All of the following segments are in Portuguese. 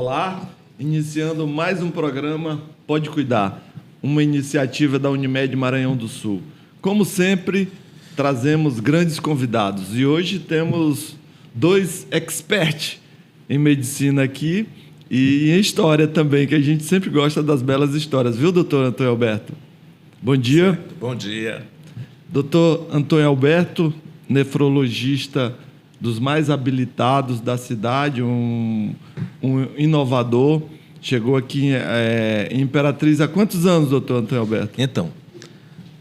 Olá, iniciando mais um programa Pode Cuidar, uma iniciativa da Unimed Maranhão do Sul. Como sempre, trazemos grandes convidados e hoje temos dois experts em medicina aqui e em história também, que a gente sempre gosta das belas histórias, viu, doutor Antônio Alberto? Bom dia. Certo. Bom dia. Doutor Antônio Alberto, nefrologista dos mais habilitados da cidade, um inovador. Chegou aqui em Imperatriz há quantos anos, doutor Antônio Alberto? Então,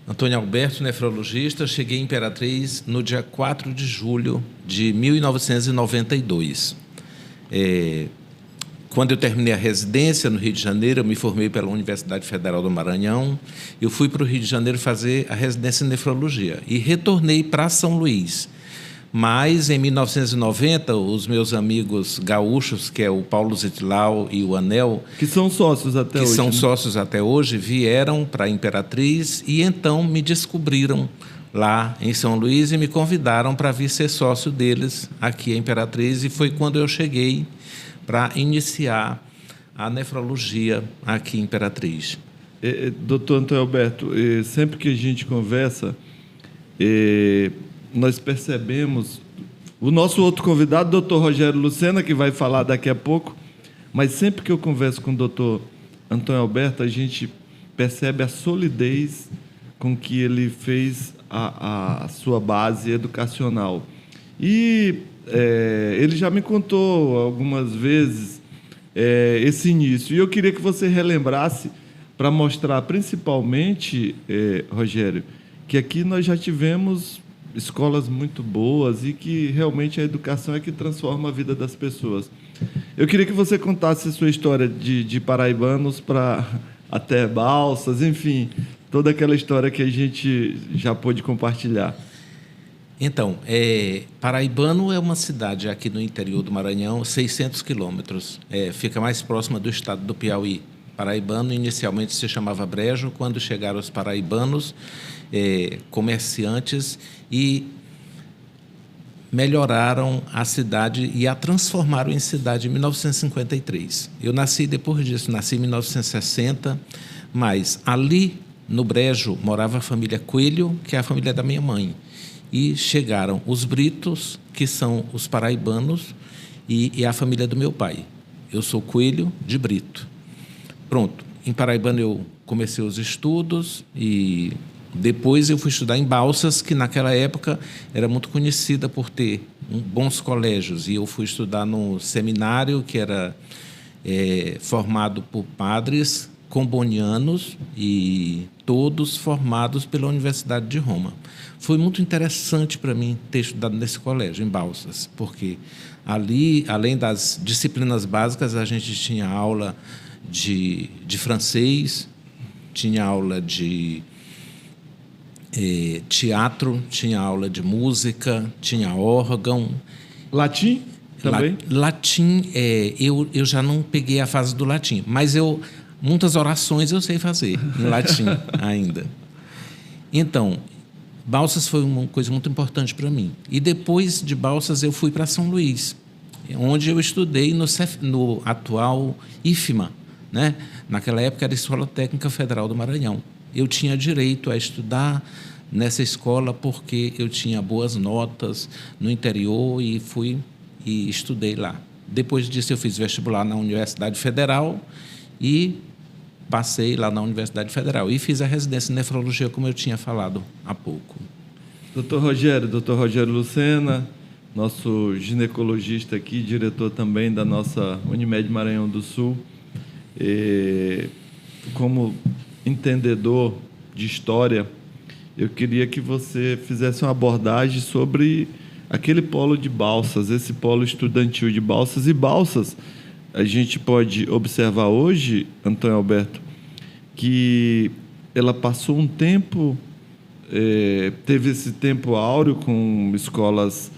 Antônio Alberto, nefrologista, cheguei em Imperatriz no dia 4 de julho de 1992. Quando eu terminei a residência no Rio de Janeiro, eu me formei pela Universidade Federal do Maranhão, eu fui para o Rio de Janeiro fazer a residência em nefrologia e retornei para São Luís. Mas, em 1990, os meus amigos gaúchos, que é o Paulo Zitlau e o Anel... Que são sócios até hoje. Que são sócios até hoje, vieram para a Imperatriz e, então, me descobriram lá em São Luís e me convidaram para vir ser sócio deles aqui em Imperatriz. E foi quando eu cheguei para iniciar a nefrologia aqui em Imperatriz. Doutor Antônio Alberto, sempre que a gente conversa... nós percebemos, o nosso outro convidado, o doutor Rogério Lucena, que vai falar daqui a pouco, mas sempre que eu converso com o doutor Antônio Alberto, a gente percebe a solidez com que ele fez a sua base educacional. E ele já me contou algumas vezes esse início, e eu queria que você relembrasse para mostrar, principalmente, Rogério, que aqui nós já tivemos escolas muito boas e que realmente a educação é que transforma a vida das pessoas. Eu queria que você contasse a sua história de paraibanos para até Balsas, enfim, toda aquela história que a gente já pôde compartilhar. Então, Paraibano é uma cidade aqui no interior do Maranhão, 600 quilômetros, fica mais próxima do estado do Piauí. Paraibano inicialmente se chamava Brejo, quando chegaram os paraibanos, comerciantes, e melhoraram a cidade e a transformaram em cidade em 1953. Eu nasci depois disso, nasci em 1960, mas ali no Brejo morava a família Coelho, que é a família da minha mãe, e chegaram os Britos, que são os paraibanos, e a família do meu pai. Eu sou Coelho de Brito. Pronto, em Paraibano eu comecei os estudos e depois eu fui estudar em Balsas, que naquela época era muito conhecida por ter bons colégios. E eu fui estudar no seminário, que era formado por padres combonianos e todos formados pela Universidade de Roma. Foi muito interessante para mim ter estudado nesse colégio, em Balsas, porque ali, além das disciplinas básicas, a gente tinha aula de francês, tinha aula de teatro, tinha aula de música, tinha órgão. Latim também? Latim, eu já não peguei a fase do latim, mas muitas orações eu sei fazer em latim ainda. Então, Balsas foi uma coisa muito importante para mim. E depois de Balsas eu fui para São Luís, onde eu estudei no atual IFMA, né? Naquela época era a Escola Técnica Federal do Maranhão. Eu tinha direito a estudar nessa escola porque eu tinha boas notas no interior e fui e estudei lá. Depois disso eu fiz vestibular na Universidade Federal e passei lá na Universidade Federal e fiz a residência em nefrologia, como eu tinha falado há pouco. Doutor Rogério Lucena, nosso ginecologista aqui, diretor também da nossa Unimed Maranhão do Sul, como entendedor de história, eu queria que você fizesse uma abordagem sobre aquele polo de Balsas, esse polo estudantil de Balsas. E Balsas, a gente pode observar hoje, Antônio Alberto, que ela passou um tempo, teve esse tempo áureo com escolas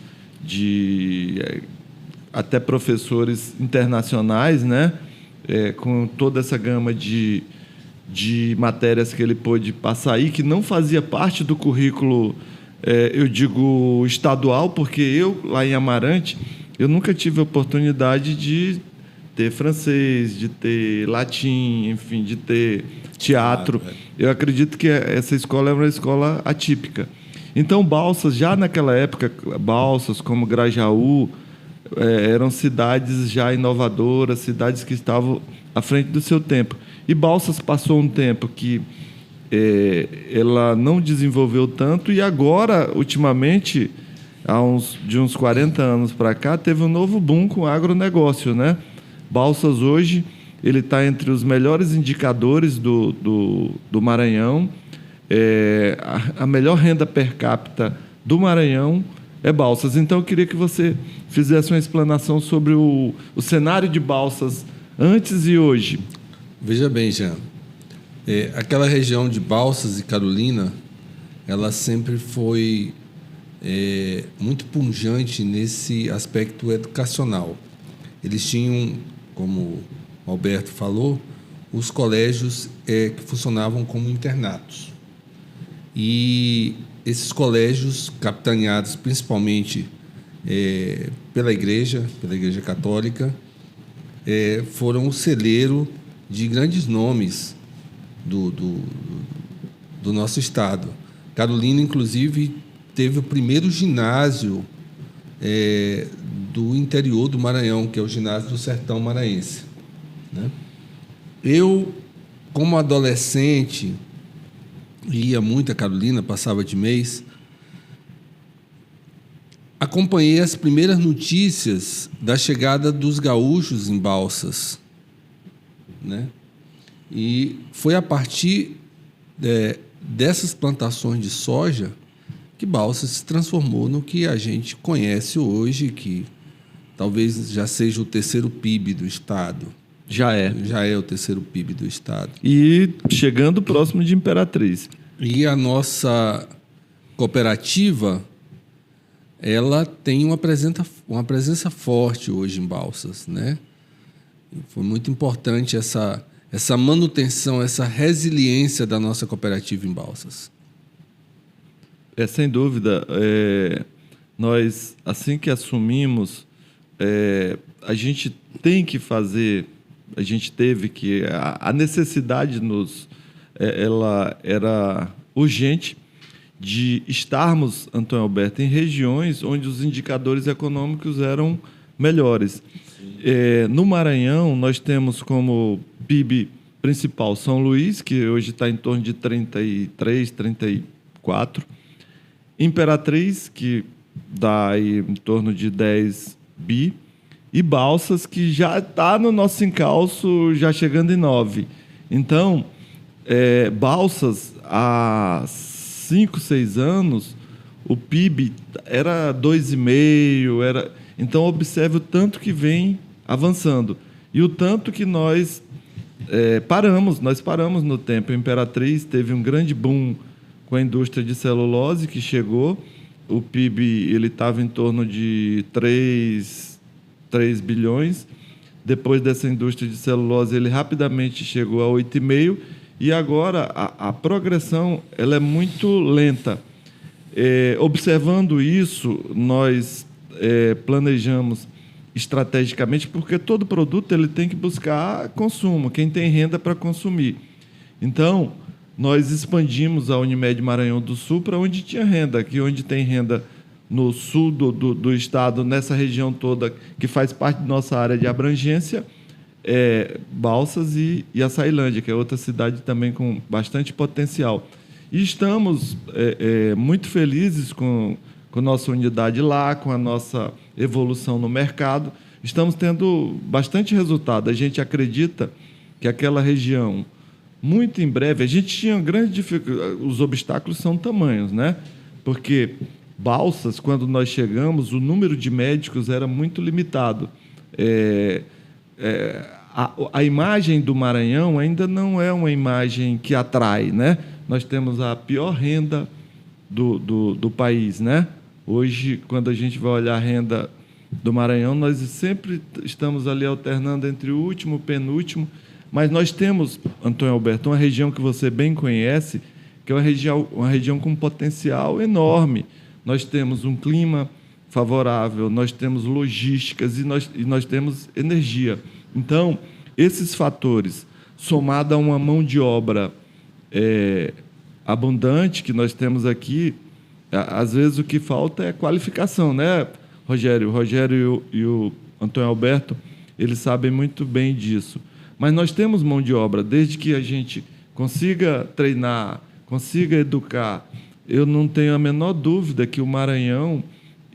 até professores internacionais, né? Com toda essa gama de matérias que ele pôde passar aí, que não fazia parte do currículo, eu digo, estadual, porque eu, lá em Amarante, eu nunca tive a oportunidade de ter francês, de ter latim, enfim, de ter teatro. Eu acredito que essa escola é uma escola atípica. Então, Balsas, já naquela época, Balsas como Grajaú, eram cidades já inovadoras, cidades que estavam à frente do seu tempo. E Balsas passou um tempo que ela não desenvolveu tanto, e agora, ultimamente, de uns 40 anos para cá, teve um novo boom com o agronegócio, né? Balsas hoje ele está entre os melhores indicadores do Maranhão. A melhor renda per capita do Maranhão é Balsas. Então, eu queria que você fizesse uma explanação sobre o cenário de Balsas antes e hoje. Veja bem, Jean. Aquela região de Balsas e Carolina, ela sempre foi muito pujante nesse aspecto educacional. Eles tinham, como o Alberto falou, os colégios que funcionavam como internatos. E esses colégios, capitaneados principalmente pela Igreja Católica, foram o celeiro de grandes nomes do nosso estado. Carolina, inclusive, teve o primeiro ginásio do interior do Maranhão, que é o ginásio do Sertão Maranhense, né? Eu, como adolescente, ia muito a Carolina, passava de mês, acompanhei as primeiras notícias da chegada dos gaúchos em Balsas, né? E foi a partir dessas plantações de soja que Balsas se transformou no que a gente conhece hoje, que talvez já seja o terceiro PIB do estado. Já é o terceiro PIB do estado. E chegando próximo de Imperatriz. E a nossa cooperativa, ela tem uma presença forte hoje em Balsas, né? Foi muito importante essa manutenção, essa resiliência da nossa cooperativa em Balsas. Sem dúvida. Nós, assim que assumimos, a gente tem que fazer, a gente teve que... A necessidade ela era urgente de estarmos, Antônio Alberto, em regiões onde os indicadores econômicos eram melhores. No Maranhão, nós temos como PIB principal São Luís, que hoje está em torno de 33, 34. Imperatriz, que dá aí em torno de 10 bi. E Balsas, que já está no nosso encalço, já chegando em 9. Então, Balsas, há 5, 6 anos, o PIB era 2,5. Então, observe o tanto que vem avançando. E o tanto que nós paramos no tempo. A Imperatriz teve um grande boom com a indústria de celulose que chegou. O PIB estava em torno de 3 bilhões. Depois dessa indústria de celulose, ele rapidamente chegou a 8,5. E agora a progressão ela é muito lenta. Observando isso, nós planejamos estrategicamente, porque todo produto ele tem que buscar consumo, quem tem renda para consumir. Então, nós expandimos a Unimed Maranhão do Sul para onde tinha renda, aqui onde tem renda no sul do estado, nessa região toda que faz parte da nossa área de abrangência, Balsas e Açailândia, que é outra cidade também com bastante potencial. E estamos muito felizes com nossa unidade lá, com a nossa evolução no mercado. Estamos tendo bastante resultado. A gente acredita que aquela região, muito em breve, a gente tinha grande dificuldade, os obstáculos são tamanhos, né? Porque Balsas, quando nós chegamos, o número de médicos era muito limitado. A imagem do Maranhão ainda não é uma imagem que atrai, né? Nós temos a pior renda do país, né? Hoje, quando a gente vai olhar a renda do Maranhão, nós sempre estamos ali alternando entre o último e o penúltimo, mas nós temos, Antônio Alberto, uma região que você bem conhece, que é uma região com potencial enorme. Nós temos um clima favorável, nós temos logísticas e nós temos energia. Então, esses fatores, somado a uma mão de obra abundante que nós temos aqui, às vezes o que falta é qualificação, né, Rogério? O Rogério e o Antônio Alberto, eles sabem muito bem disso. Mas nós temos mão de obra, desde que a gente consiga treinar, consiga educar. Eu não tenho a menor dúvida que o Maranhão,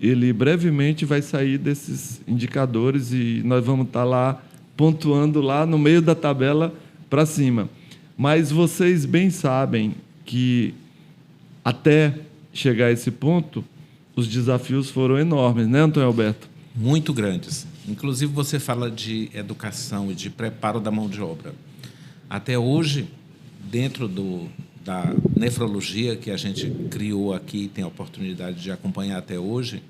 ele brevemente vai sair desses indicadores e nós vamos estar lá pontuando lá no meio da tabela para cima. Mas vocês bem sabem que até chegar a esse ponto, os desafios foram enormes, né, Antônio Alberto? Muito grandes. Inclusive, você fala de educação e de preparo da mão de obra. Até hoje, dentro da nefrologia que a gente criou aqui e tem a oportunidade de acompanhar até hoje,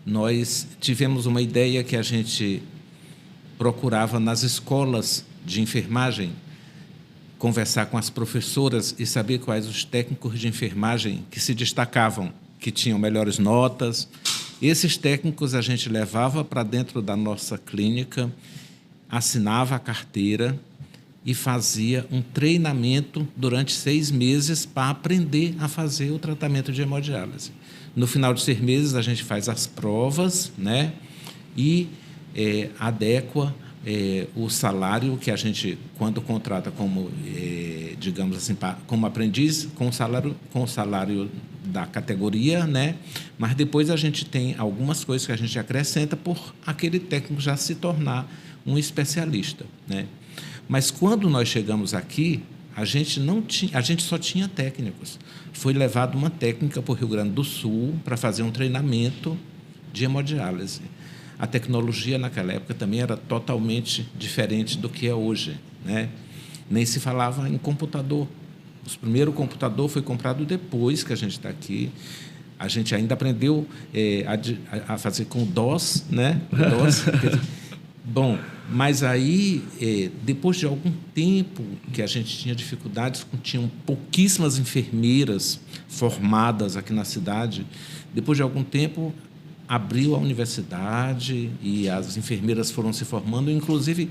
nós tivemos uma ideia que a gente procurava nas escolas de enfermagem conversar com as professoras e saber quais os técnicos de enfermagem que se destacavam, que tinham melhores notas. Esses técnicos a gente levava para dentro da nossa clínica, assinava a carteira e fazia um treinamento durante 6 meses para aprender a fazer o tratamento de hemodiálise. No final de 6 meses, a gente faz as provas, né, e adequa o salário que a gente, quando contrata como, digamos assim, como aprendiz, com o salário da categoria, né? Mas depois a gente tem algumas coisas que a gente acrescenta por aquele técnico já se tornar um especialista, né? Mas quando nós chegamos aqui, a gente só tinha técnicos. Foi levado uma técnica para o Rio Grande do Sul para fazer um treinamento de hemodiálise. A tecnologia naquela época também era totalmente diferente do que é hoje, né? Nem se falava em computador. O primeiro computador foi comprado depois que a gente está aqui. A gente ainda aprendeu a fazer com DOS, né? DOS. Bom, mas aí, depois de algum tempo que a gente tinha dificuldades, tinham pouquíssimas enfermeiras formadas aqui na cidade, depois de algum tempo abriu a universidade e as enfermeiras foram se formando. Inclusive,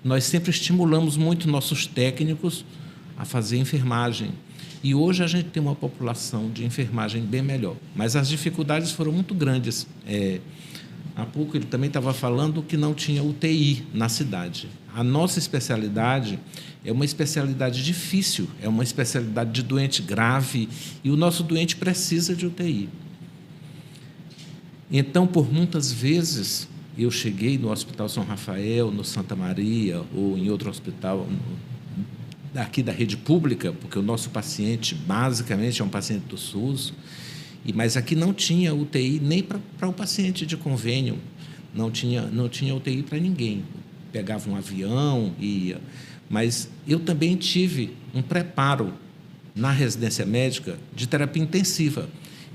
nós sempre estimulamos muito nossos técnicos a fazer enfermagem. E hoje a gente tem uma população de enfermagem bem melhor. Mas as dificuldades foram muito grandes. Há pouco ele também estava falando que não tinha UTI na cidade. A nossa especialidade é uma especialidade difícil, é uma especialidade de doente grave, e o nosso doente precisa de UTI. Então, por muitas vezes, eu cheguei no Hospital São Rafael, no Santa Maria, ou em outro hospital aqui da rede pública, porque o nosso paciente, basicamente, é um paciente do SUS, mas aqui não tinha UTI nem para o paciente de convênio, não tinha UTI para ninguém. Pegava um avião e ia. Mas eu também tive um preparo na residência médica de terapia intensiva.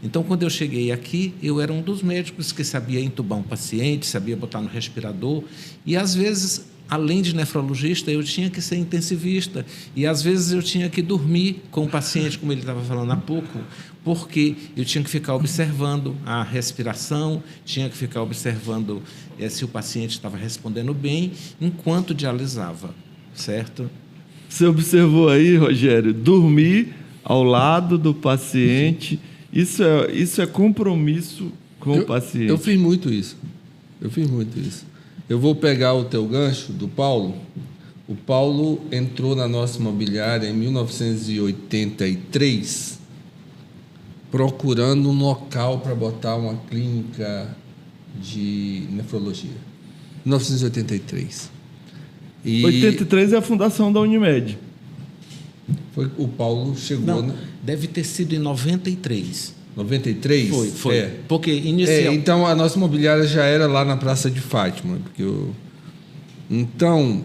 Então, quando eu cheguei aqui, eu era um dos médicos que sabia entubar um paciente, sabia botar no respirador, e, às vezes, além de nefrologista, eu tinha que ser intensivista, e, às vezes, eu tinha que dormir com o paciente, como ele estava falando há pouco, porque eu tinha que ficar observando a respiração, tinha que ficar observando se o paciente estava respondendo bem, enquanto dialisava, certo? Você observou aí, Rogério, dormir ao lado do paciente... Isso é compromisso com o paciente. Eu fiz muito isso. Eu vou pegar o teu gancho do Paulo. O Paulo entrou na nossa imobiliária em 1983, procurando um local para botar uma clínica de nefrologia. 1983. 83 é a fundação da Unimed. O Paulo chegou... Não, deve ter sido em 93. 93? Foi. Porque inicial... então, a nossa imobiliária já era lá na Praça de Fátima. Então,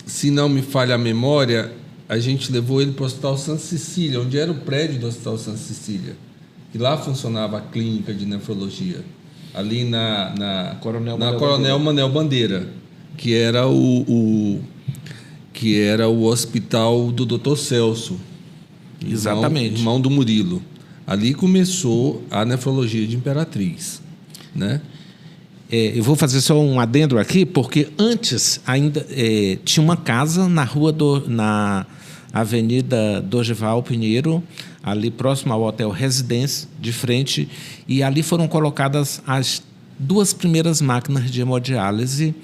se não me falha a memória, a gente levou ele para o Hospital Santa Cecília, onde era o prédio do Hospital Santa Cecília. E lá funcionava a clínica de nefrologia. Ali na Coronel Manel Bandeira, que era o hospital do Dr. Celso. Exatamente. Irmão do Murilo. Ali começou a nefrologia de Imperatriz, né? eu vou fazer só um adendo aqui, porque antes ainda tinha uma casa na na Avenida Dorival Pinheiro, ali próximo ao Hotel Residência, de frente, e ali foram colocadas as 2 primeiras máquinas de hemodiálise,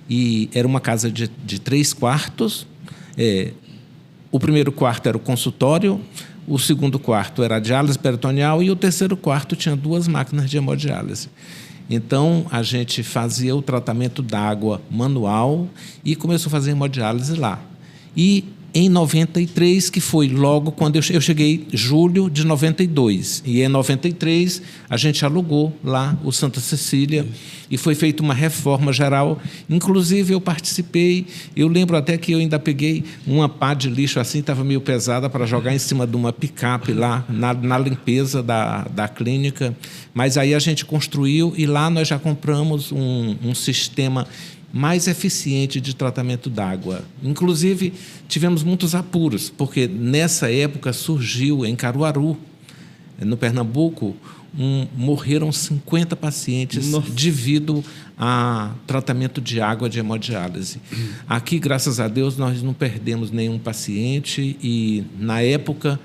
e era uma casa de 3 quartos. O primeiro quarto era o consultório, o segundo quarto era a diálise peritoneal e o terceiro quarto tinha 2 máquinas de hemodiálise. Então, a gente fazia o tratamento da água manual e começou a fazer hemodiálise lá. E em 93, que foi logo quando eu cheguei, julho de 92. E em 93, a gente alugou lá o Santa Cecília e foi feita uma reforma geral. Inclusive, eu participei, eu lembro até que eu ainda peguei uma pá de lixo assim, estava meio pesada, para jogar em cima de uma picape lá, na limpeza da clínica. Mas aí a gente construiu e lá nós já compramos um sistema mais eficiente de tratamento d'água. Inclusive, tivemos muitos apuros, porque nessa época surgiu em Caruaru, no Pernambuco, morreram 50 pacientes devido a tratamento de água de hemodiálise. Aqui, graças a Deus, nós não perdemos nenhum paciente e, na época,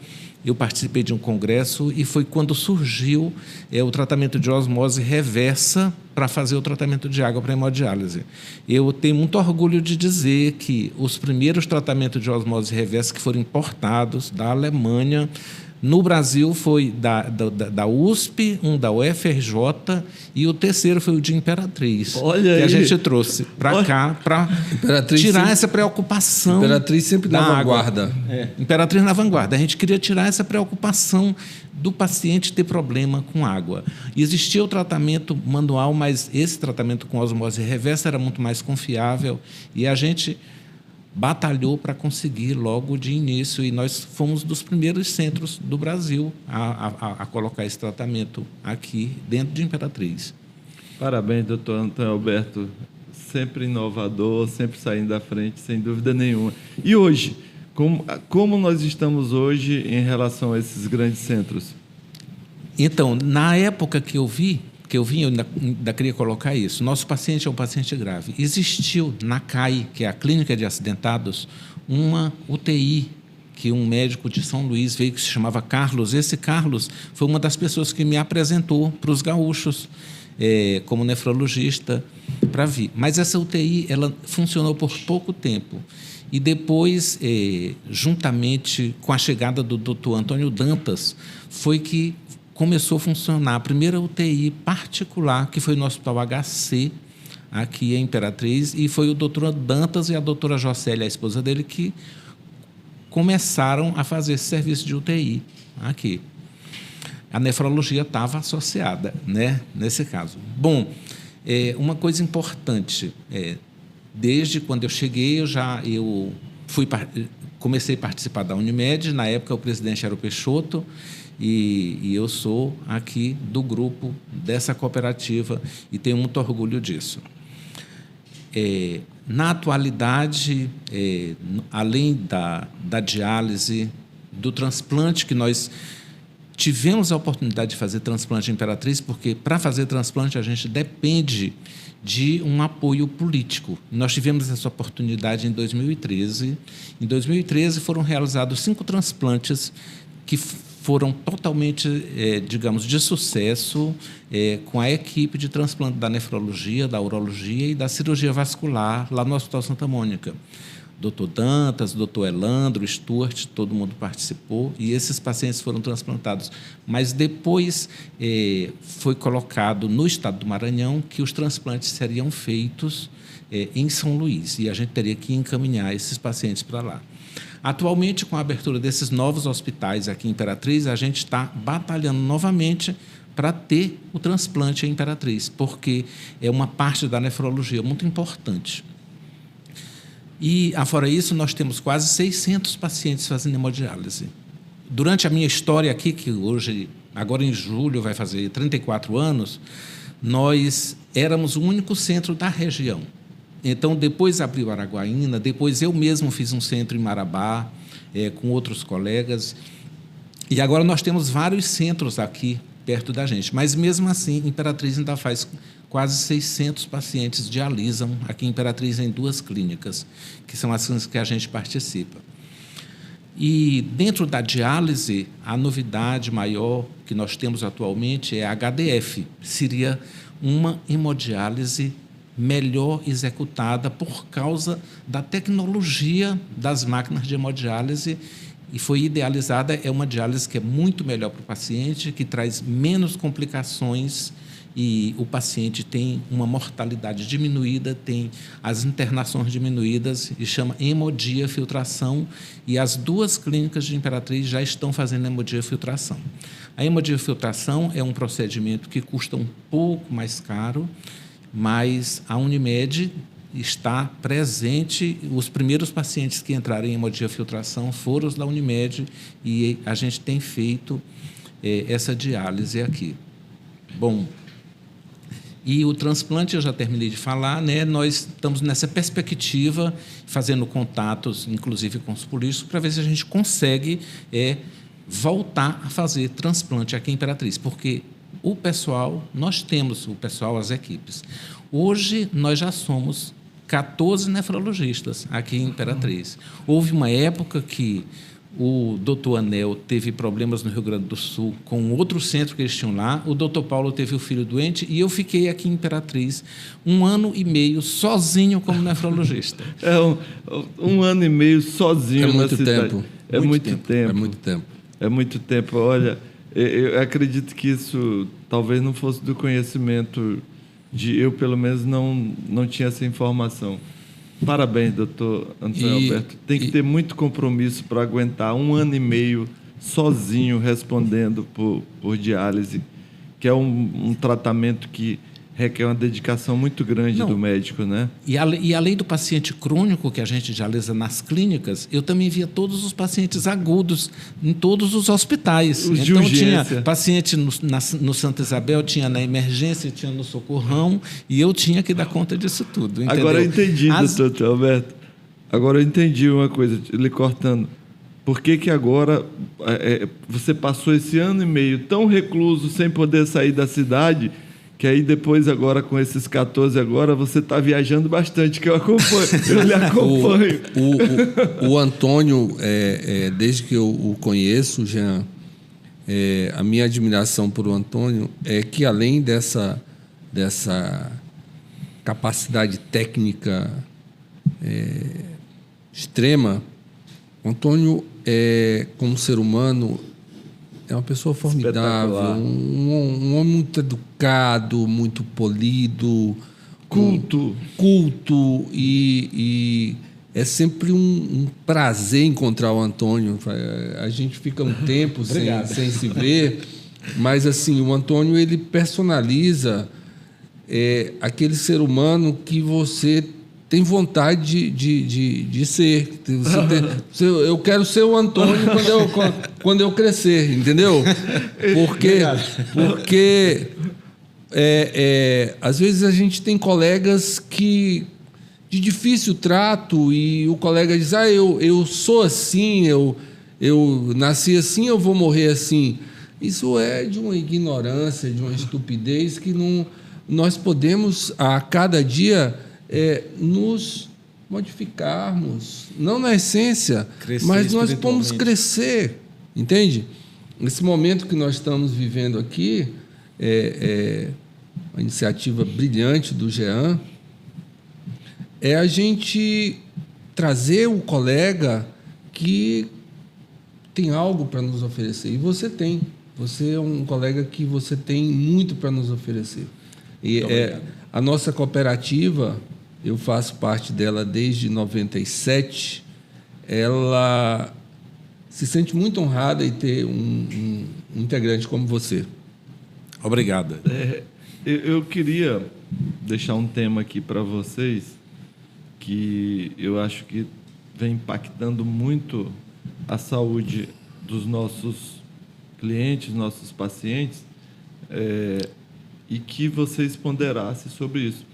eu participei de um congresso e foi quando surgiu o tratamento de osmose reversa para fazer o tratamento de água para hemodiálise. Eu tenho muito orgulho de dizer que os primeiros tratamentos de osmose reversa que foram importados da Alemanha, no Brasil foi da USP, um da UFRJ e o terceiro foi o de Imperatriz. Olha que aí. A gente trouxe para cá para tirar essa preocupação. Imperatriz sempre na vanguarda. Imperatriz na vanguarda. A gente queria tirar essa preocupação do paciente ter problema com água. Existia o tratamento manual, mas esse tratamento com osmose reversa era muito mais confiável e a gente batalhou para conseguir logo de início e nós fomos dos primeiros centros do Brasil a colocar esse tratamento aqui dentro de Imperatriz. Parabéns, doutor Antônio Alberto. Sempre inovador, sempre saindo à frente, sem dúvida nenhuma. E hoje, como nós estamos hoje em relação a esses grandes centros? Então, na época que eu vim, eu ainda queria colocar isso. Nosso paciente é um paciente grave. Existiu na CAI, que é a Clínica de Acidentados, uma UTI que um médico de São Luís veio, que se chamava Carlos. Esse Carlos foi uma das pessoas que me apresentou para os gaúchos, como nefrologista, para vir. Mas essa UTI ela funcionou por pouco tempo. E depois, juntamente com a chegada do doutor Antônio Dantas, foi que começou a funcionar a primeira UTI particular, que foi no Hospital HC, aqui em Imperatriz, e foi o doutor Dantas e a doutora Jocélia, a esposa dele, que começaram a fazer esse serviço de UTI aqui. A nefrologia estava associada, né, nesse caso. Bom, uma coisa importante, desde quando eu cheguei, eu comecei a participar da Unimed, na época o presidente era o Peixoto, e eu sou aqui do grupo dessa cooperativa e tenho muito orgulho disso. Na atualidade, além da diálise, do transplante, que nós tivemos a oportunidade de fazer transplante em Imperatriz, porque para fazer transplante a gente depende de um apoio político. Nós tivemos essa oportunidade em 2013. Em 2013 foram realizados 5 transplantes que foram totalmente, digamos, de sucesso com a equipe de transplante da nefrologia, da urologia e da cirurgia vascular lá no Hospital Santa Mônica. Doutor Dantas, doutor Elandro, Stuart, todo mundo participou e esses pacientes foram transplantados. Mas depois foi colocado no estado do Maranhão que os transplantes seriam feitos em São Luís e a gente teria que encaminhar esses pacientes para lá. Atualmente, com a abertura desses novos hospitais aqui em Imperatriz, a gente está batalhando novamente para ter o transplante em Imperatriz, porque é uma parte da nefrologia muito importante. E, afora isso, nós temos quase 600 pacientes fazendo hemodiálise. Durante a minha história aqui, que hoje, agora em julho, vai fazer 34 anos, nós éramos o único centro da região. Então, depois abriu Araguaína, depois eu mesmo fiz um centro em Marabá, com outros colegas. E agora nós temos vários centros aqui perto da gente. Mas, mesmo assim, Imperatriz ainda faz quase 600 pacientes dialisam aqui em Imperatriz em 2 clínicas, que são as clínicas que a gente participa. E dentro da diálise, a novidade maior que nós temos atualmente é a HDF. Seria uma hemodiálise melhor executada por causa da tecnologia das máquinas de hemodiálise, e foi idealizada. É uma diálise que é muito melhor para o paciente, que traz menos complicações, e o paciente tem uma mortalidade diminuída, tem as internações diminuídas, e chama hemodiafiltração, e as 2 clínicas de Imperatriz já estão fazendo hemodiafiltração. A hemodiafiltração é um procedimento que custa um pouco mais caro, mas a Unimed está presente. Os primeiros pacientes que entraram em hemodiafiltração foram os da Unimed, e a gente tem feito essa diálise aqui. Bom, e o transplante eu já terminei de falar, né? Nós estamos nessa perspectiva, fazendo contatos, inclusive com os políticos, para ver se a gente consegue voltar a fazer transplante aqui em Imperatriz, porque o pessoal, nós temos o pessoal, as equipes. Hoje, nós já somos 14 nefrologistas aqui em Imperatriz. Houve uma época que o doutor Anel teve problemas no Rio Grande do Sul com outro centro que eles tinham lá, o doutor Paulo teve o filho doente, e eu fiquei aqui em Imperatriz 1 ano e meio sozinho como nefrologista. Um ano e meio sozinho na cidade. Tempo. É muito tempo. É muito tempo. É muito tempo. Olha, eu acredito que isso talvez não fosse do conhecimento eu, pelo menos, não tinha essa informação. Parabéns, doutor Antônio Alberto. Tem que ter muito compromisso para aguentar 1 ano e meio sozinho respondendo por diálise, que é um tratamento que requer uma dedicação muito grande do médico, né? E além do paciente crônico que a gente dialisa nas clínicas, eu também via todos os pacientes agudos em todos os hospitais. Os de então urgência. Tinha paciente no Santa Isabel, tinha na emergência, tinha no Socorrão, e eu tinha que dar conta disso tudo. Entendeu? Agora eu entendi, doutor Alberto. Agora eu entendi uma coisa, lhe cortando. Por que agora você passou esse ano e meio tão recluso, sem poder sair da cidade, que aí depois, agora com esses 14 agora, você está viajando bastante, que eu acompanho, eu lhe acompanho. O Antônio, desde que eu o conheço, Jean, a minha admiração por o Antônio é que, além dessa capacidade técnica extrema, o Antônio, como ser humano, é uma pessoa formidável, um homem muito educado, muito polido, culto, e é sempre um prazer encontrar o Antônio. A gente fica um tempo sem se ver, mas assim, o Antônio, ele personaliza aquele ser humano que você tem vontade de ser. Eu quero ser o Antônio quando eu crescer, entendeu? Porque às vezes a gente tem colegas que de difícil trato, e o colega diz: eu sou assim, eu nasci assim, eu vou morrer assim. Isso é de uma ignorância, de uma estupidez que nós podemos, a cada dia, nos modificarmos, não na essência, mas nós podemos crescer, entende? Nesse momento que nós estamos vivendo aqui, uma iniciativa brilhante do Jean, é a gente trazer o colega que tem algo para nos oferecer, e você tem. Você é um colega que você tem muito para nos oferecer. E a nossa cooperativa, eu faço parte dela desde 97, ela se sente muito honrada em ter um integrante como você. Obrigado. Eu queria deixar um tema aqui para vocês que eu acho que vem impactando muito a saúde dos nossos clientes, nossos pacientes, e que vocês ponderassem sobre isso.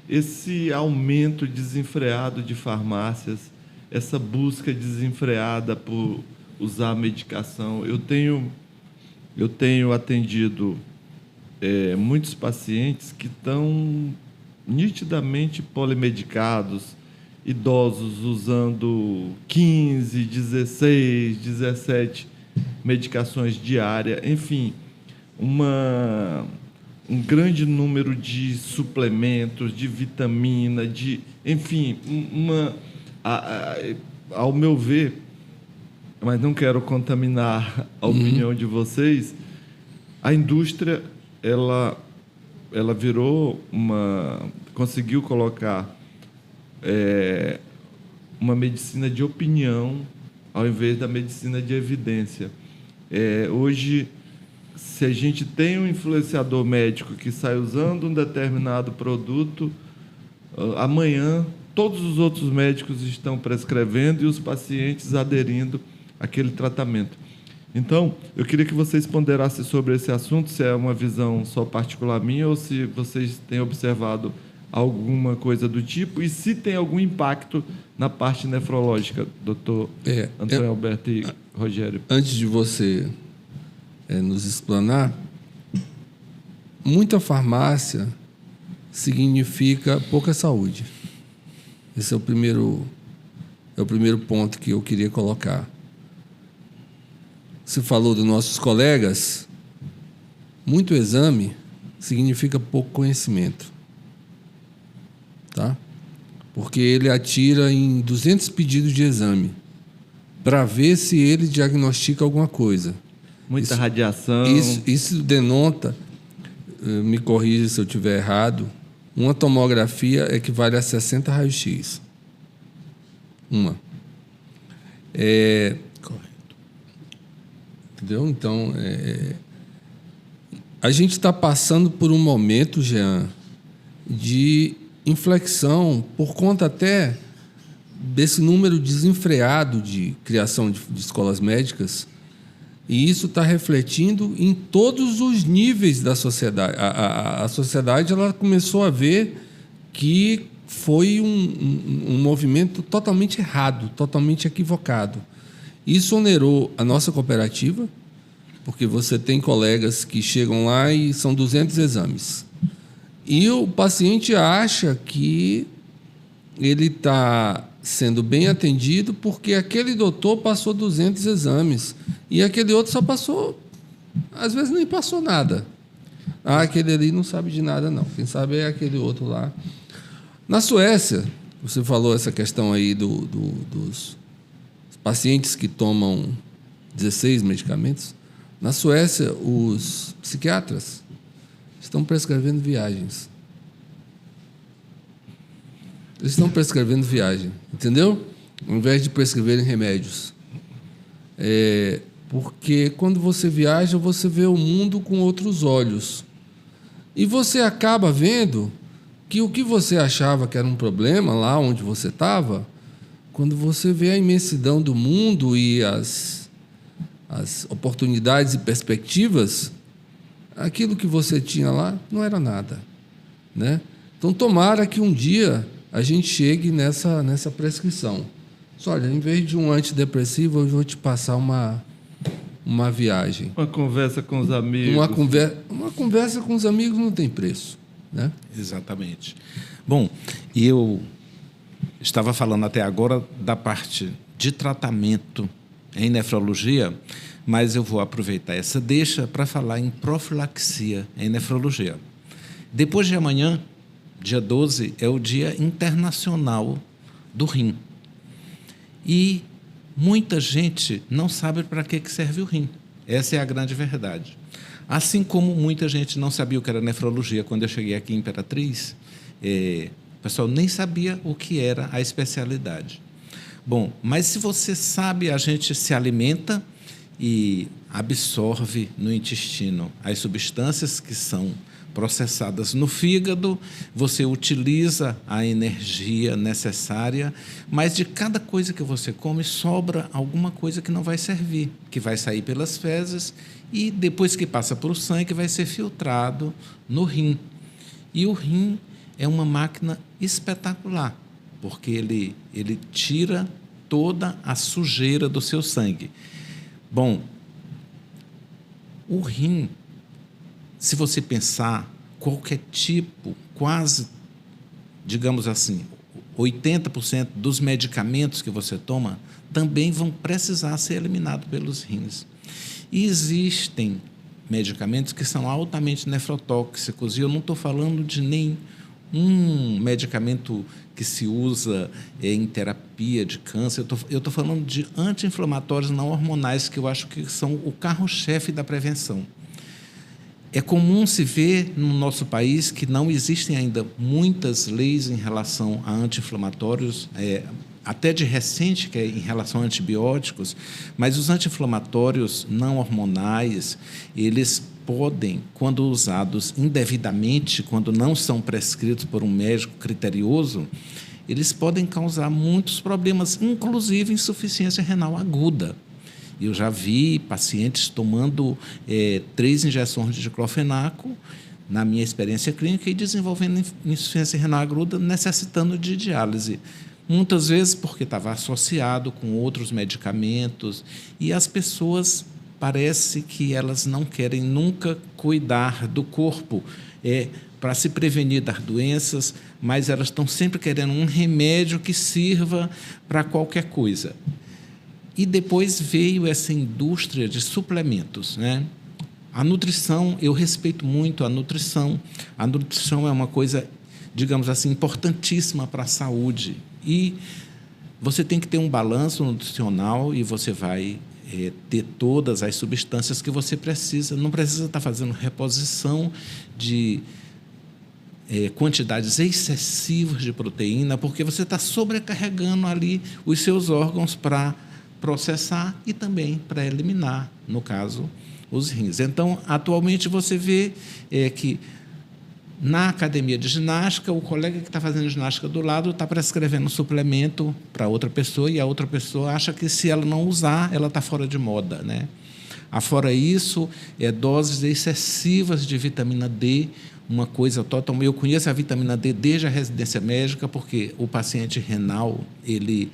Esse aumento desenfreado de farmácias, essa busca desenfreada por usar medicação. Eu tenho atendido muitos pacientes que estão nitidamente polimedicados, idosos usando 15, 16, 17 medicações diárias, enfim, um grande número de suplementos, de vitamina, enfim, ao meu ver, mas não quero contaminar a opinião de vocês, a indústria ela conseguiu colocar uma medicina de opinião ao invés da medicina de evidência. Hoje, se a gente tem um influenciador médico que sai usando um determinado produto, amanhã todos os outros médicos estão prescrevendo e os pacientes aderindo àquele tratamento. Então, eu queria que vocês ponderassem sobre esse assunto, se é uma visão só particular minha ou se vocês têm observado alguma coisa do tipo e se tem algum impacto na parte nefrológica, doutor Antônio Alberto e Rogério. Antes de você nos explanar, muita farmácia significa pouca saúde. Esse é o primeiro ponto que eu queria colocar. Você falou dos nossos colegas, muito exame significa pouco conhecimento. Tá? Porque ele atira em 200 pedidos de exame para ver se ele diagnostica alguma coisa. Muita radiação. Isso denota, me corrija se eu estiver errado, uma tomografia equivale a 60 raios-x. Uma. Correto. Entendeu? Então, a gente está passando por um momento, Jean, de inflexão por conta até desse número desenfreado de criação de escolas médicas, e isso está refletindo em todos os níveis da sociedade. A sociedade ela começou a ver que foi um movimento totalmente errado, totalmente equivocado. Isso onerou a nossa cooperativa, porque você tem colegas que chegam lá e são 200 exames. E o paciente acha que ele está sendo bem atendido porque aquele doutor passou 200 exames e aquele outro só passou, às vezes nem passou nada. Aquele ali não sabe de nada, não. Quem sabe é aquele outro lá. Na Suécia, você falou essa questão aí dos pacientes que tomam 16 medicamentos. Na Suécia, os psiquiatras estão prescrevendo viagens. Eles estão prescrevendo viagem, entendeu? Ao invés de prescreverem remédios. Porque quando você viaja, você vê o mundo com outros olhos. E você acaba vendo que o que você achava que era um problema lá onde você estava, quando você vê a imensidão do mundo e as oportunidades e perspectivas, aquilo que você tinha lá não era nada, né? Então, tomara que um dia a gente chegue nessa prescrição. Só, olha, em vez de um antidepressivo, eu vou te passar uma viagem. Uma conversa com os amigos. Uma conversa com os amigos não tem preço, né? Exatamente. Bom, e eu estava falando até agora da parte de tratamento em nefrologia, mas eu vou aproveitar essa deixa para falar em profilaxia em nefrologia. Depois de amanhã, dia 12, é o Dia Internacional do Rim. E muita gente não sabe para que serve o rim. Essa é a grande verdade. Assim como muita gente não sabia o que era nefrologia quando eu cheguei aqui em Imperatriz, o pessoal nem sabia o que era a especialidade. Bom, mas se você sabe, a gente se alimenta e absorve no intestino as substâncias que são processadas no fígado, você utiliza a energia necessária, mas de cada coisa que você come, sobra alguma coisa que não vai servir, que vai sair pelas fezes e depois que passa para o sangue vai ser filtrado no rim. E o rim é uma máquina espetacular, porque ele tira toda a sujeira do seu sangue. Bom, o rim se você pensar, qualquer tipo, quase, digamos assim, 80% dos medicamentos que você toma também vão precisar ser eliminados pelos rins. E existem medicamentos que são altamente nefrotóxicos, e eu não estou falando de nenhum medicamento que se usa em terapia de câncer, eu estou falando de anti-inflamatórios não hormonais, que eu acho que são o carro-chefe da prevenção. É comum se ver no nosso país que não existem ainda muitas leis em relação a anti-inflamatórios, até de recente, que é em relação a antibióticos, mas os anti-inflamatórios não hormonais, eles podem, quando usados indevidamente, quando não são prescritos por um médico criterioso, eles podem causar muitos problemas, inclusive insuficiência renal aguda. Eu já vi pacientes tomando 3 injeções de diclofenaco, na minha experiência clínica, e desenvolvendo insuficiência renal aguda, necessitando de diálise. Muitas vezes porque estava associado com outros medicamentos, e as pessoas parece que elas não querem nunca cuidar do corpo para se prevenir das doenças, mas elas estão sempre querendo um remédio que sirva para qualquer coisa. E depois veio essa indústria de suplementos, né? A nutrição, eu respeito muito a nutrição. A nutrição é uma coisa, digamos assim, importantíssima para a saúde. E você tem que ter um balanço nutricional e você vai ter todas as substâncias que você precisa. Não precisa estar fazendo reposição de quantidades excessivas de proteína, porque você está sobrecarregando ali os seus órgãos para processar e também para eliminar, no caso, os rins. Então, atualmente, você vê que na academia de ginástica, o colega que está fazendo ginástica do lado está prescrevendo um suplemento para outra pessoa, e a outra pessoa acha que, se ela não usar, ela está fora de moda, né? Afora isso, doses excessivas de vitamina D, uma coisa total. Eu conheço a vitamina D desde a residência médica, porque o paciente renal, ele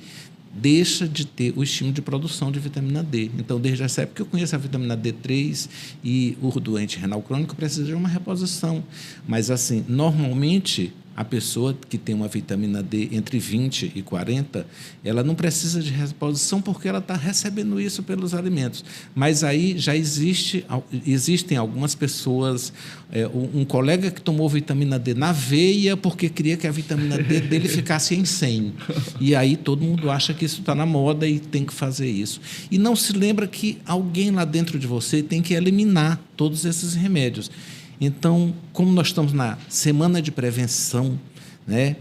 deixa de ter o estímulo de produção de vitamina D. Então, desde essa época, eu conheço a vitamina D3, e o doente renal crônico precisa de uma reposição. Mas, assim, normalmente, a pessoa que tem uma vitamina D entre 20 e 40, ela não precisa de reposição, porque ela está recebendo isso pelos alimentos. Mas aí já existem algumas pessoas, um colega que tomou vitamina D na veia porque queria que a vitamina D dele ficasse em 100. E aí todo mundo acha que isso está na moda e tem que fazer isso. E não se lembra que alguém lá dentro de você tem que eliminar todos esses remédios. Então, como nós estamos na semana de prevenção, né,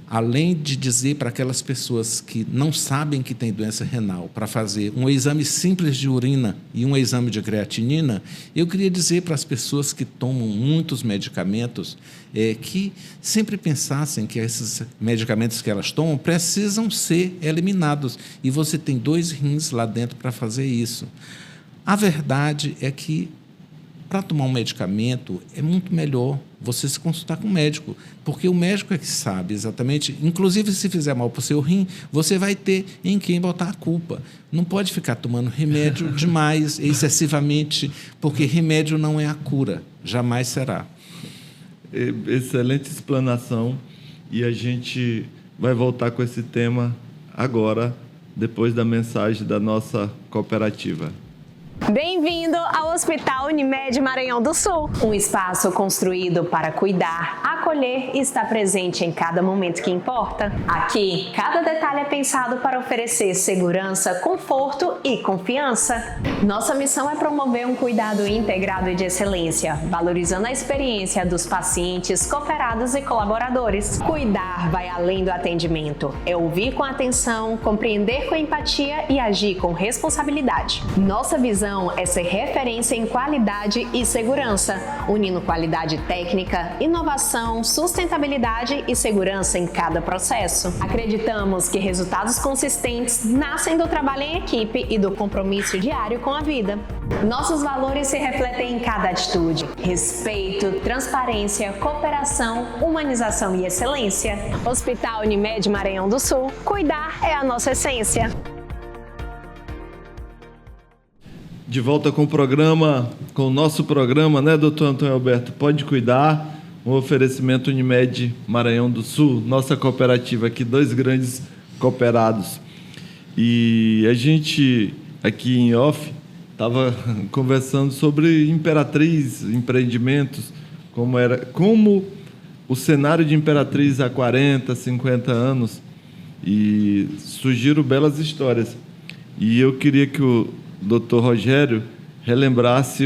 além de dizer para aquelas pessoas que não sabem que têm doença renal, para fazer um exame simples de urina e um exame de creatinina, eu queria dizer para as pessoas que tomam muitos medicamentos que sempre pensassem que esses medicamentos que elas tomam precisam ser eliminados, e você tem 2 rins lá dentro para fazer isso. A verdade é que, para tomar um medicamento, é muito melhor você se consultar com o médico, porque o médico é que sabe exatamente. Inclusive, se fizer mal para o seu rim, você vai ter em quem botar a culpa. Não pode ficar tomando remédio demais, excessivamente, porque remédio não é a cura, jamais será. Excelente explanação, e a gente vai voltar com esse tema agora, depois da mensagem da nossa cooperativa. Bem-vindo ao Hospital Unimed Maranhão do Sul, um espaço construído para cuidar, acolher e estar presente em cada momento que importa. Aqui, cada detalhe é pensado para oferecer segurança, conforto e confiança. Nossa missão é promover um cuidado integrado e de excelência, valorizando a experiência dos pacientes, cooperados e colaboradores. Cuidar vai além do atendimento, é ouvir com atenção, compreender com empatia e agir com responsabilidade. Nossa visão é ser referência em qualidade e segurança, unindo qualidade técnica, inovação, sustentabilidade e segurança em cada processo. Acreditamos que resultados consistentes nascem do trabalho em equipe e do compromisso diário com a vida. Nossos valores se refletem em cada atitude: respeito, transparência, cooperação, humanização e excelência. Hospital Unimed Maranhão do Sul, cuidar é a nossa essência. De volta com o programa, com o nosso programa, né, doutor Antônio Alberto? Pode cuidar. Um oferecimento Unimed Maranhão do Sul, nossa cooperativa aqui, 2 grandes cooperados. E a gente, aqui em off, estava conversando sobre Imperatriz, empreendimentos, como o cenário de Imperatriz há 40, 50 anos, e surgiram belas histórias. E eu queria que o doutor Rogério relembrasse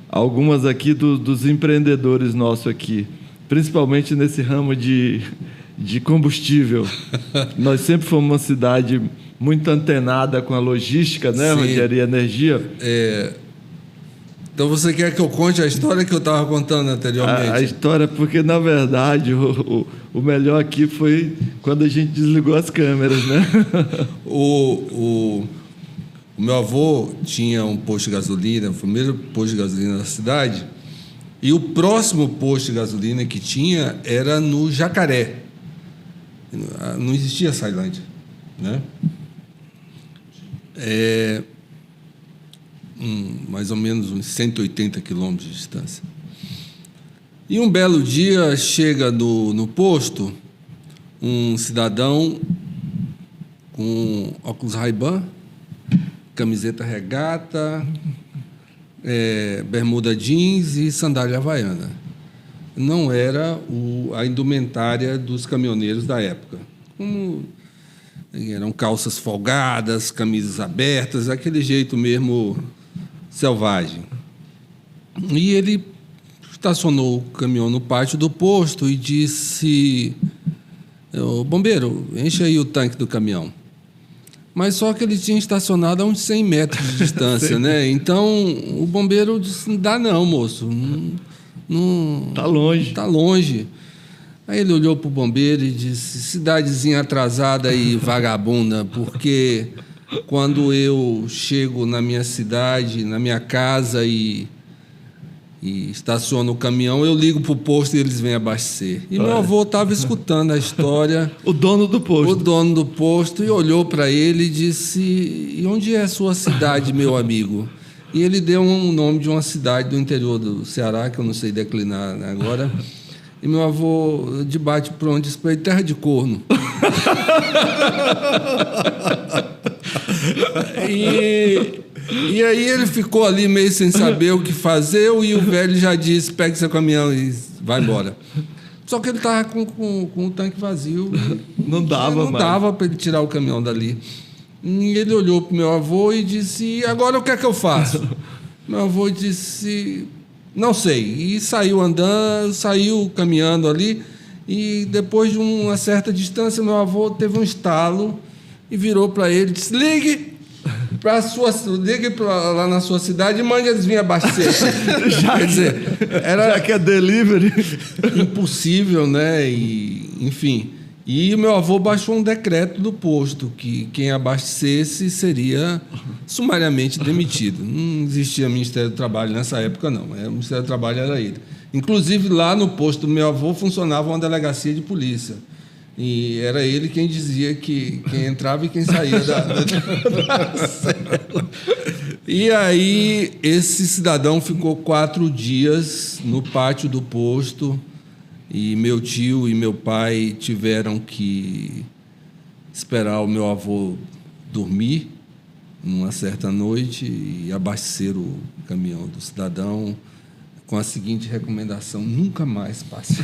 algumas aqui dos empreendedores nossos aqui, principalmente nesse ramo de combustível. Nós sempre fomos uma cidade muito antenada com a logística, né, Rogério, e energia. Então você quer que eu conte a história que eu estava contando anteriormente? A história, porque na verdade o melhor aqui foi quando a gente desligou as câmeras, né? O meu avô tinha um posto de gasolina, o primeiro posto de gasolina da cidade, e o próximo posto de gasolina que tinha era no Jacaré. Não existia Sailândia, né? Mais ou menos uns 180 quilômetros de distância. E um belo dia chega no posto um cidadão com óculos Ray-Ban, camiseta regata, bermuda jeans e sandália havaiana. Não era a indumentária dos caminhoneiros da época. Eram calças folgadas, camisas abertas, aquele jeito mesmo selvagem. E ele estacionou o caminhão no pátio do posto e disse: "Ô, bombeiro, enche aí o tanque do caminhão." Mas só que ele tinha estacionado a uns 100 metros de distância, né? Então o bombeiro disse: "Não dá não, moço. Tá longe." Tá longe. Aí ele olhou para o bombeiro e disse: "Cidadezinha atrasada e vagabunda, porque quando eu chego na minha cidade, na minha casa e estaciono o caminhão, eu ligo para o posto e eles vêm abastecer." E meu avô estava escutando a história. O dono do posto. O dono do posto, e olhou para ele e disse: "E onde é a sua cidade, meu amigo?" E ele deu um nome de uma cidade do interior do Ceará, que eu não sei declinar agora. E meu avô, de bate-pronto, disse para ele: "Terra de Corno." E aí ele ficou ali meio sem saber o que fazer, e o velho já disse: "Pegue seu caminhão e vai embora." Só que ele estava com o tanque vazio. Não dava para ele tirar o caminhão dali. E ele olhou para o meu avô e disse: "E agora o que é que eu faço?" Meu avô disse: "Não sei." E saiu andando, saiu caminhando ali. E depois de uma certa distância, meu avô teve um estalo e virou para ele e disse: "Ligue lá na sua cidade e mande eles virem abastecer." Quer dizer, Já que é delivery. Impossível, né? Enfim. E o meu avô baixou um decreto do posto que quem abastecesse seria sumariamente demitido. Não existia Ministério do Trabalho nessa época, não. O Ministério do Trabalho era ele. Inclusive, lá no posto do meu avô funcionava uma delegacia de polícia. E era ele quem dizia quem entrava e quem saía da cela. E aí, esse cidadão ficou 4 dias no pátio do posto, e meu tio e meu pai tiveram que esperar o meu avô dormir numa certa noite e abastecer o caminhão do cidadão com a seguinte recomendação: nunca mais passe.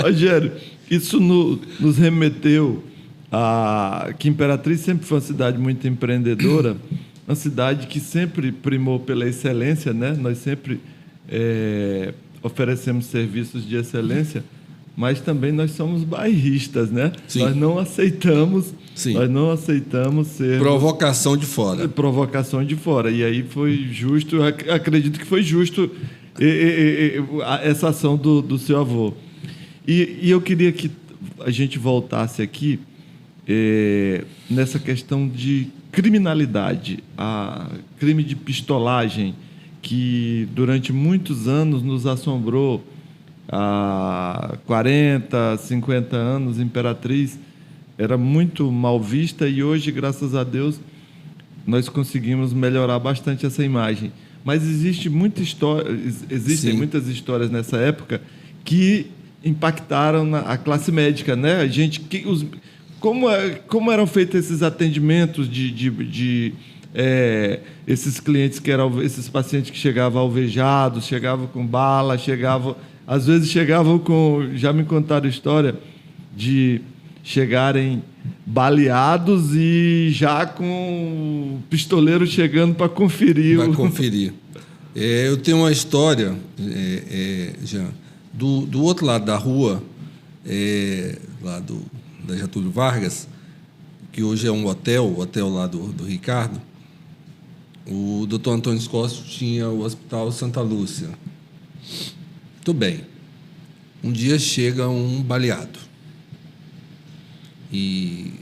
Rogério, isso nos remeteu a que Imperatriz sempre foi uma cidade muito empreendedora, uma cidade que sempre primou pela excelência, né? Nós sempre oferecemos serviços de excelência, mas também nós somos bairristas, né? Sim. Nós não aceitamos ser Provocação de fora. Provocação de fora. E aí foi justo, eu acredito que foi justo essa ação do seu avô. E eu queria que a gente voltasse aqui nessa questão de criminalidade, a crime de pistolagem, que durante muitos anos nos assombrou. Há 40, 50 anos, Imperatriz era muito mal vista e hoje, graças a Deus, nós conseguimos melhorar bastante essa imagem. Mas existem Sim. muitas histórias nessa época que impactaram a classe médica, né? Como eram feitos esses atendimentos esses clientes esses pacientes que chegavam alvejados, chegavam com bala, às vezes chegavam com, já me contaram história de chegarem baleados e já com o pistoleiro chegando para conferir. Vai conferir. Eu tenho uma história, Jean, do outro lado da rua, lá da Getúlio Vargas, que hoje é um hotel, o hotel lá do Ricardo. O Dr. Antônio Scócio tinha o Hospital Santa Lúcia. Muito bem. Um dia chega um baleado. E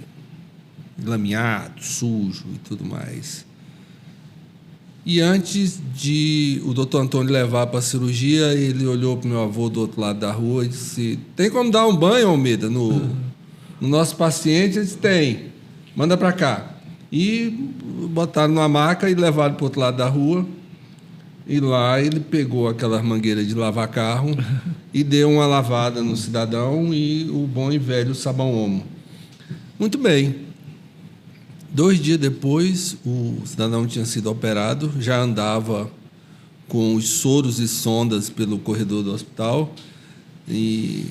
lameado, sujo e tudo mais. E antes de o doutor Antônio levar para a cirurgia, ele olhou para o meu avô do outro lado da rua e disse: tem como dar um banho, Almeida, no nosso paciente? Ele disse: tem, manda para cá. E botaram numa maca e levaram para o outro lado da rua. E lá ele pegou aquela mangueira de lavar carro e deu uma lavada no cidadão e o bom e velho sabão Omo. Muito bem. 2 dias depois, o cidadão tinha sido operado, já andava com os soros e sondas pelo corredor do hospital e,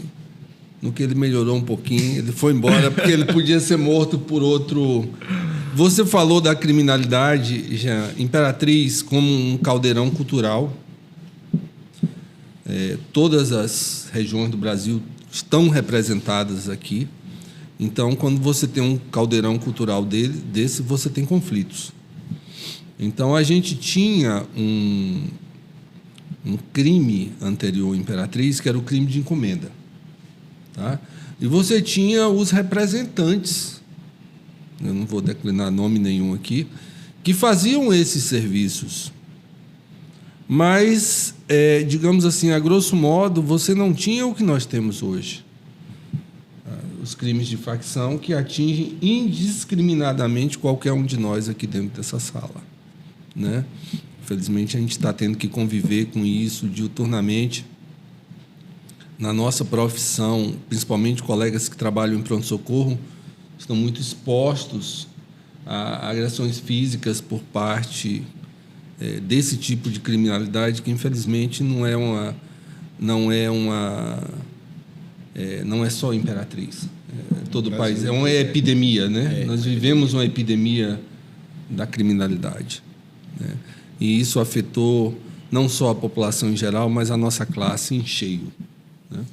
no que ele melhorou um pouquinho, ele foi embora porque ele podia ser morto por outro. Você falou da criminalidade, já, Imperatriz, como um caldeirão cultural. Todas as regiões do Brasil estão representadas aqui. Então, quando você tem um caldeirão cultural desse, você tem conflitos. Então, a gente tinha um crime anterior à Imperatriz, que era o crime de encomenda. Tá? E você tinha os representantes, eu não vou declinar nome nenhum aqui, que faziam esses serviços. Mas, digamos assim, a grosso modo, você não tinha o que nós temos hoje. Os crimes de facção que atingem indiscriminadamente qualquer um de nós aqui dentro dessa sala, né? Infelizmente, a gente está tendo que conviver com isso diuturnamente. Na nossa profissão, principalmente colegas que trabalham em pronto-socorro, estão muito expostos a agressões físicas por parte desse tipo de criminalidade que, infelizmente, não é só Imperatriz. Todo o país. É uma epidemia, né? Nós vivemos uma epidemia da criminalidade, né? E isso afetou não só a população em geral, mas a nossa classe em cheio, né?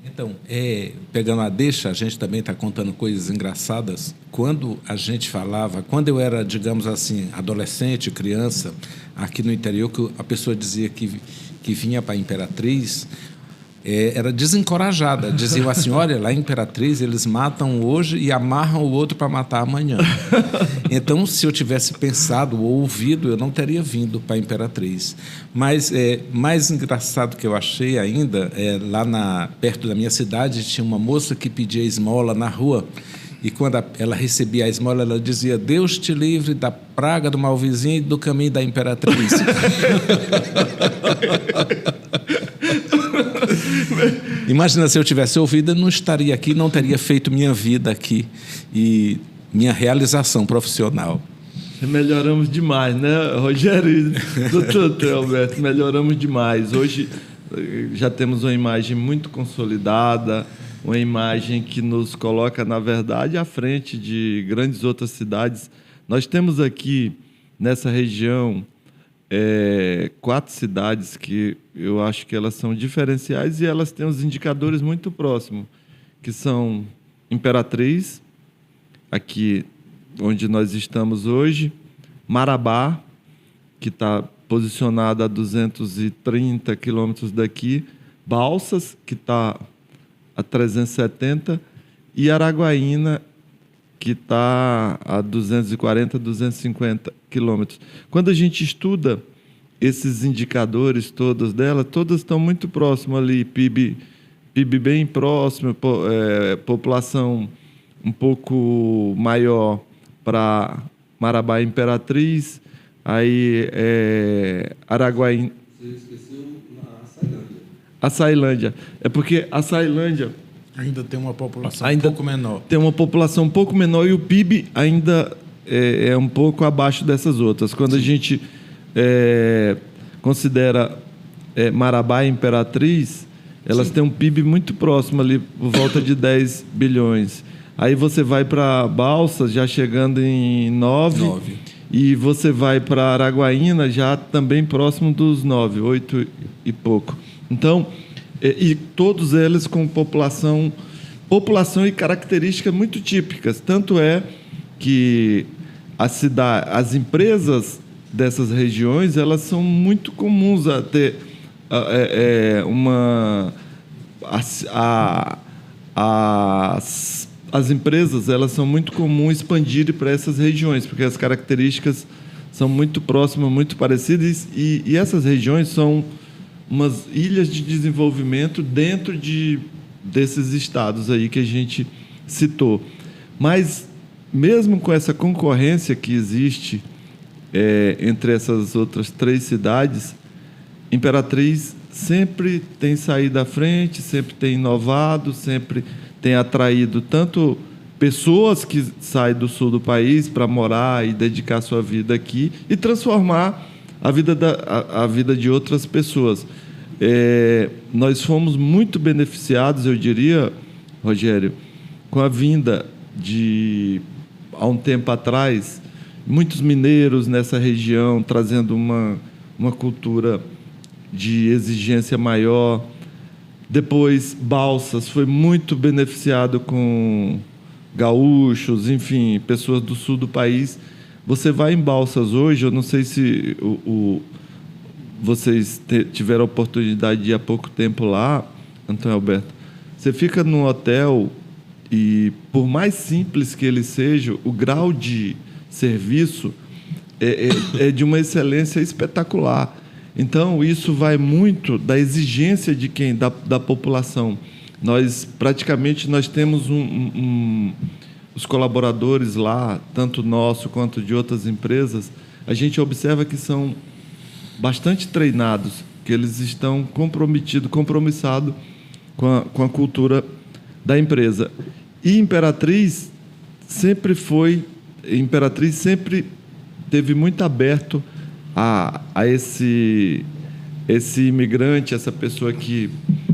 Então, pegando a deixa, a gente também está contando coisas engraçadas. Quando a gente falava, quando eu era, digamos assim, adolescente, criança, aqui no interior, que a pessoa dizia que vinha para a Imperatriz, era desencorajada. Diziam assim: olha, lá em Imperatriz eles matam hoje e amarram o outro para matar amanhã. Então, se eu tivesse pensado ou ouvido, eu não teria vindo para a Imperatriz. Mas mais engraçado que eu achei ainda, lá perto da minha cidade, tinha uma moça que pedia esmola na rua. E quando ela recebia a esmola, ela dizia: Deus te livre da praga do mau vizinho e do caminho da Imperatriz. Imagina, se eu tivesse ouvido, eu não estaria aqui, não teria feito minha vida aqui e minha realização profissional. Melhoramos demais, né, Rogério e doutor Alberto? Melhoramos demais. Hoje já temos uma imagem muito consolidada, uma imagem que nos coloca, na verdade, à frente de grandes outras cidades. Nós temos aqui, nessa região, 4 cidades que eu acho que elas são diferenciais e elas têm os indicadores muito próximos, que são Imperatriz, aqui onde nós estamos hoje, Marabá, que está posicionada a 230 quilômetros daqui, Balsas, que está a 370, e Araguaína, que está a 240, 250 quilômetros. Quando a gente estuda esses indicadores todos dela, todas estão muito próximos ali, PIB PIB bem próximo, população um pouco maior para Marabá e Imperatriz, aí Araguaína. Você esqueceu a Açailândia. Açailândia. É porque a Açailândia Ainda tem uma população ainda um pouco menor. tem uma população um pouco menor e o PIB ainda é um pouco abaixo dessas outras. Quando a gente considera Marabá e Imperatriz, elas têm um PIB muito próximo ali, por volta de 10 bilhões. Aí você vai para Balsas, já chegando em 9, e você vai para Araguaína, já também próximo dos 9, 8 e pouco. Então, e todos eles com população e características muito típicas. Tanto é que as empresas dessas regiões, elas são muito comuns a ter as empresas, elas são muito comuns expandirem para essas regiões, porque as características são muito próximas, muito parecidas, e essas regiões são umas ilhas de desenvolvimento dentro desses estados aí que a gente citou. Mas, mesmo com essa concorrência que existe entre essas outras 3 cidades, Imperatriz sempre tem saído à frente, sempre tem inovado, sempre tem atraído tanto pessoas que saem do sul do país para morar e dedicar sua vida aqui e transformar a vida de outras pessoas. Nós fomos muito beneficiados, eu diria, Rogério, com a vinda há um tempo atrás, muitos mineiros nessa região, trazendo uma cultura de exigência maior. Depois, Balsas foi muito beneficiado com gaúchos, enfim, pessoas do sul do país. Você vai em Balsas hoje, eu não sei se vocês tiveram a oportunidade de ir há pouco tempo lá, Antônio Alberto. Você fica num hotel e, por mais simples que ele seja, o grau de serviço é de uma excelência espetacular. Então, isso vai muito da exigência de da população. Nós temos os colaboradores lá, tanto nosso quanto de outras empresas, a gente observa que são bastante treinados, que eles estão compromissados com a cultura da empresa. E Imperatriz sempre teve muito aberto a esse imigrante, essa pessoa que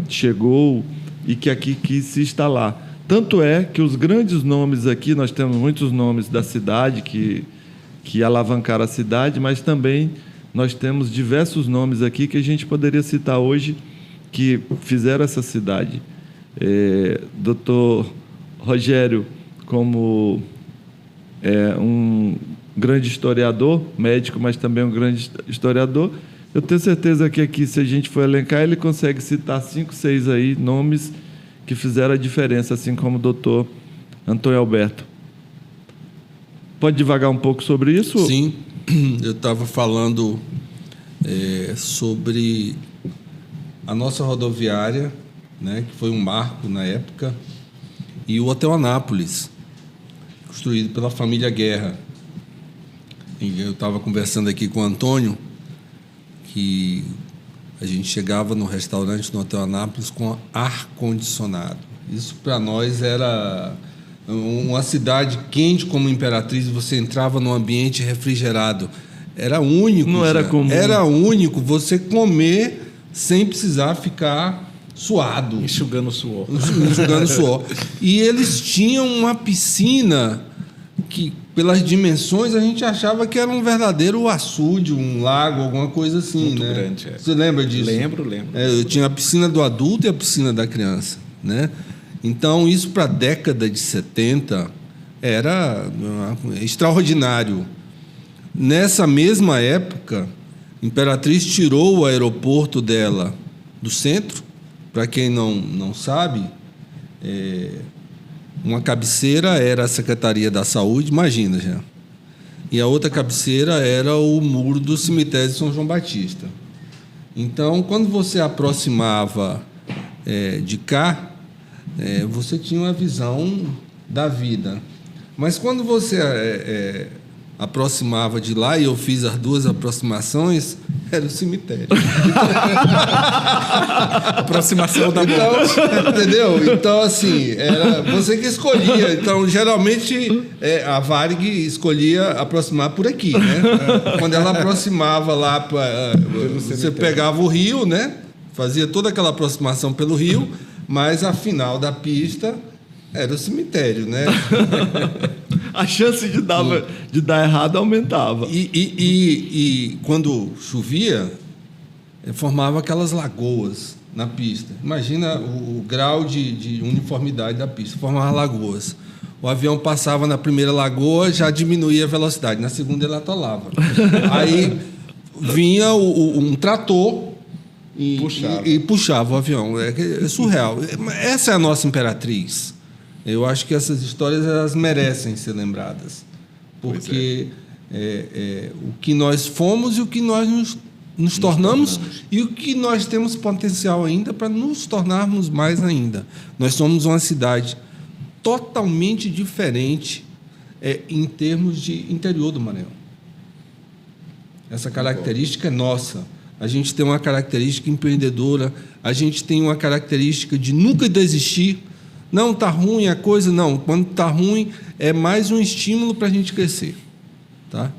chegou e que aqui quis se instalar. Tanto é que os grandes nomes aqui, nós temos muitos nomes da cidade que alavancaram a cidade, mas também nós temos diversos nomes aqui que a gente poderia citar hoje que fizeram essa cidade. Dr. Rogério, como um grande historiador, médico, mas também um grande historiador, eu tenho certeza que aqui, se a gente for elencar, ele consegue citar 5, 6 aí nomes que fizeram a diferença, assim como o doutor Antônio Alberto. Pode divagar um pouco sobre isso? Sim, eu estava falando sobre a nossa rodoviária, né, que foi um marco na época, e o Hotel Anápolis, construído pela família Guerra. Eu estava conversando aqui com o Antônio, que a gente chegava no restaurante no Hotel Anápolis com ar-condicionado. Isso, para nós, era uma cidade quente como Imperatriz, você entrava num ambiente refrigerado. Era único. Não era comum. Era único você comer sem precisar ficar suado. Enxugando suor. Enxugando suor. E eles tinham uma piscina que, pelas dimensões, a gente achava que era um verdadeiro açude, um lago, alguma coisa assim, muito né? Grande, Você lembra disso? Lembro. Eu tinha a piscina do adulto e a piscina da criança, né? Então, isso para a década de 70 era extraordinário. Nessa mesma época, Imperatriz tirou o aeroporto dela do centro. Para quem não sabe, uma cabeceira era a Secretaria da Saúde, imagina já. E a outra cabeceira era o muro do cemitério de São João Batista. Então, quando você aproximava de cá, você tinha uma visão da vida. Mas quando você aproximava de lá, e eu fiz as 2 aproximações, era o cemitério. Aproximação da então, morte. entendeu? Então, assim, era você que escolhia. Então, geralmente, a Varig escolhia aproximar por aqui, né? Quando ela aproximava lá, você pegava o rio, né? Fazia toda aquela aproximação pelo rio, mas a final da pista era o cemitério, né? A chance de dar errado aumentava. E quando chovia, formava aquelas lagoas na pista. Imagina o grau de uniformidade da pista. Formava lagoas. O avião passava na primeira lagoa, já diminuía a velocidade. Na segunda, ele atolava. Aí vinha um trator e puxava o avião. É surreal. Essa é a nossa Imperatriz. Eu acho que essas histórias elas merecem ser lembradas. Porque o que nós fomos e o que nós nos tornamos e o que nós temos potencial ainda para nos tornarmos mais ainda. Nós somos uma cidade totalmente diferente em termos de interior do Maranhão. Essa característica é nossa. A gente tem uma característica empreendedora, a gente tem uma característica de nunca desistir. Não, está ruim a coisa, não. Quando está ruim, é mais um estímulo para a gente crescer. Tá?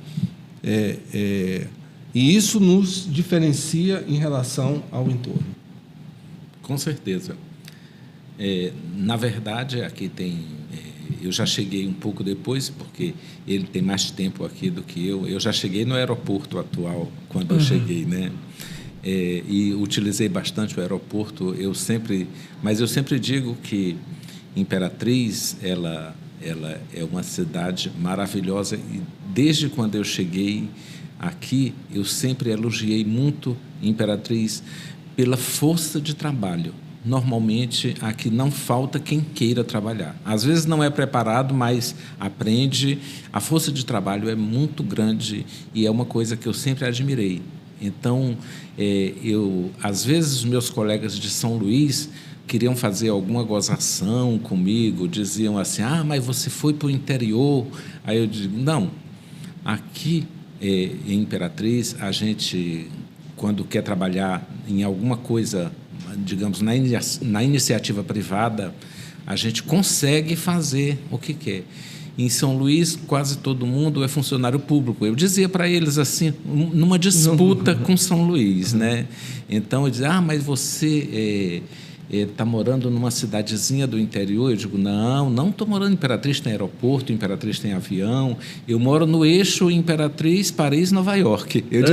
E isso nos diferencia em relação ao entorno. Com certeza. Na verdade, aqui tem... eu já cheguei um pouco depois, porque ele tem mais tempo aqui do que eu. Eu já cheguei no aeroporto atual, quando eu cheguei, né? E utilizei bastante o aeroporto. Mas eu sempre digo que Imperatriz, ela é uma cidade maravilhosa. E desde quando eu cheguei aqui, eu sempre elogiei muito Imperatriz pela força de trabalho. Normalmente, aqui não falta quem queira trabalhar. Às vezes não é preparado, mas aprende. A força de trabalho é muito grande e é uma coisa que eu sempre admirei. Então, às vezes, os meus colegas de São Luís queriam fazer alguma gozação comigo, diziam assim, mas você foi para o interior. Aí eu digo, não, aqui em Imperatriz, a gente, quando quer trabalhar em alguma coisa, digamos, na iniciativa privada, a gente consegue fazer o que quer. Em São Luís, quase todo mundo é funcionário público. Eu dizia para eles assim, numa disputa com São Luís, né? Então, eu dizia, mas você está morando numa cidadezinha do interior? Eu digo, não estou morando em Imperatriz, tem aeroporto, Imperatriz tem avião. Eu moro no eixo Imperatriz, Paris, Nova York. Eu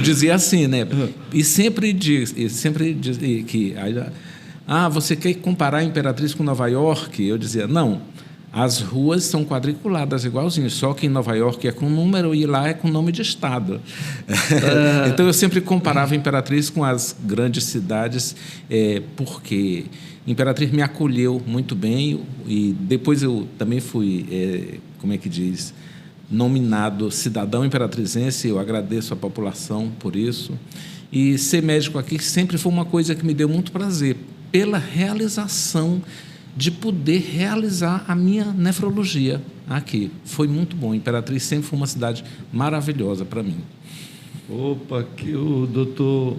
dizia assim, né? E sempre diz que... você quer comparar Imperatriz com Nova York? Eu dizia, não, as ruas são quadriculadas igualzinho, só que em Nova York é com número e lá é com nome de estado. Então, eu sempre comparava Imperatriz com as grandes cidades, porque Imperatriz me acolheu muito bem e depois eu também fui, nominado cidadão imperatrizense. Eu agradeço a população por isso. E ser médico aqui sempre foi uma coisa que me deu muito prazer, pela realização de poder realizar a minha nefrologia aqui. Foi muito bom. Imperatriz sempre foi uma cidade maravilhosa para mim. Opa, que o doutor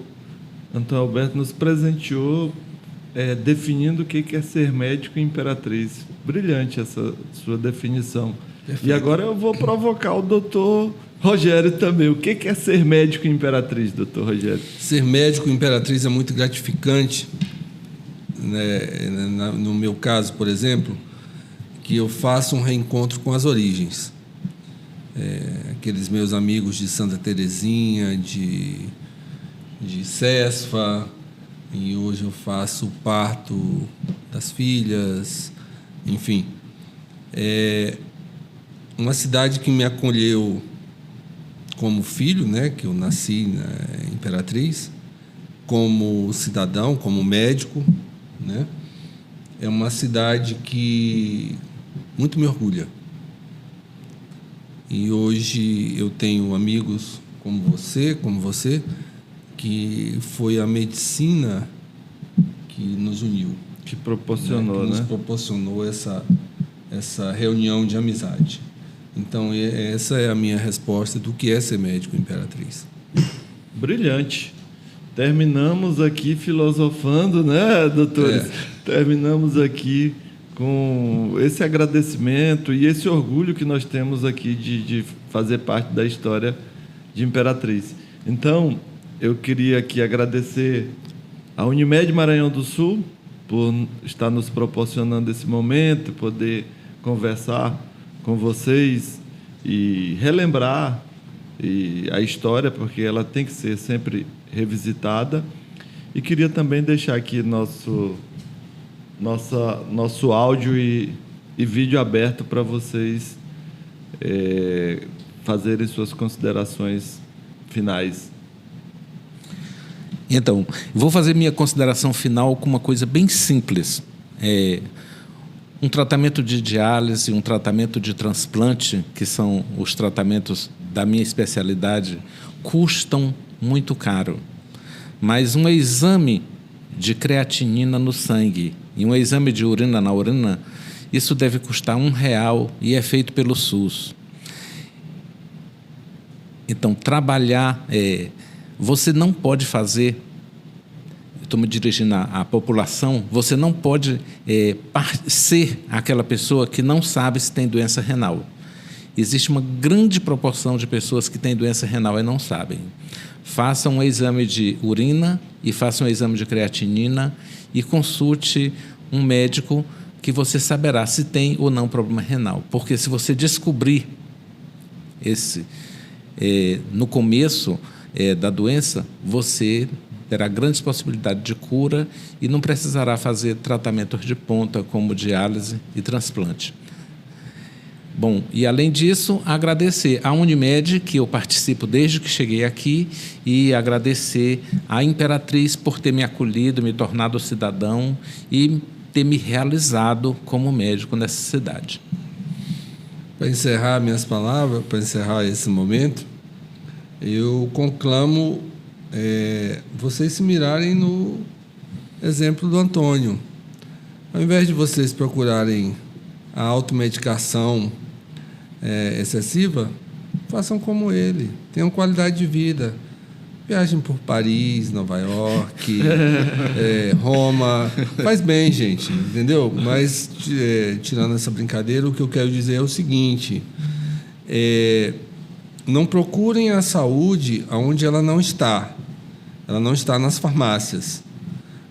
Antônio Alberto nos presenteou definindo o que é ser médico em Imperatriz. Brilhante essa sua definição. Perfeito. E agora eu vou provocar o doutor Rogério também. O que é ser médico em Imperatriz, doutor Rogério? Ser médico em Imperatriz é muito gratificante. No meu caso, por exemplo, que eu faço um reencontro com as origens. Aqueles meus amigos de Santa Terezinha, de Cesfa, e hoje eu faço o parto das filhas, enfim. Uma cidade que me acolheu como filho, né, que eu nasci na Imperatriz, como cidadão, como médico, né? É uma cidade que muito me orgulha. E hoje eu tenho amigos como você, que foi a medicina que nos uniu, Que proporcionou, que nos né? proporcionou essa reunião de amizade. Então, essa é a minha resposta do que é ser médico, Imperatriz. Brilhante. Terminamos aqui filosofando, né, doutores? Terminamos aqui com esse agradecimento e esse orgulho que nós temos aqui de fazer parte da história de Imperatriz. Então, eu queria aqui agradecer a Unimed Maranhão do Sul por estar nos proporcionando esse momento, poder conversar com vocês e relembrar a história, porque ela tem que ser sempre revisitada. E queria também deixar aqui nosso áudio e vídeo aberto para vocês fazerem suas considerações finais. Então, vou fazer minha consideração final com uma coisa bem simples. Um tratamento de diálise, um tratamento de transplante, que são os tratamentos da minha especialidade, custam muito caro. Mas um exame de creatinina no sangue e um exame de urina na urina, isso deve custar R$1 e é feito pelo SUS. Então, trabalhar... Você não pode fazer, estou me dirigindo à população, você não pode ser aquela pessoa que não sabe se tem doença renal. Existe uma grande proporção de pessoas que têm doença renal e não sabem. Façam um exame de urina e façam um exame de creatinina e consulte um médico que você saberá se tem ou não problema renal. Porque se você descobrir no começo da doença, você terá grandes possibilidades de cura e não precisará fazer tratamentos de ponta como diálise e transplante. Bom, e além disso, agradecer à Unimed, que eu participo desde que cheguei aqui, e agradecer à Imperatriz por ter me acolhido, me tornado cidadão e ter me realizado como médico nessa cidade. Para encerrar minhas palavras, para encerrar esse momento, eu conclamo vocês se mirarem no exemplo do Antônio. Ao invés de vocês procurarem a automedicação excessiva, façam como ele, tenham qualidade de vida. Viajem por Paris, Nova York, Roma. Faz bem, gente, entendeu? Mas, tirando essa brincadeira, o que eu quero dizer é o seguinte... não procurem a saúde onde ela não está. Ela não está nas farmácias.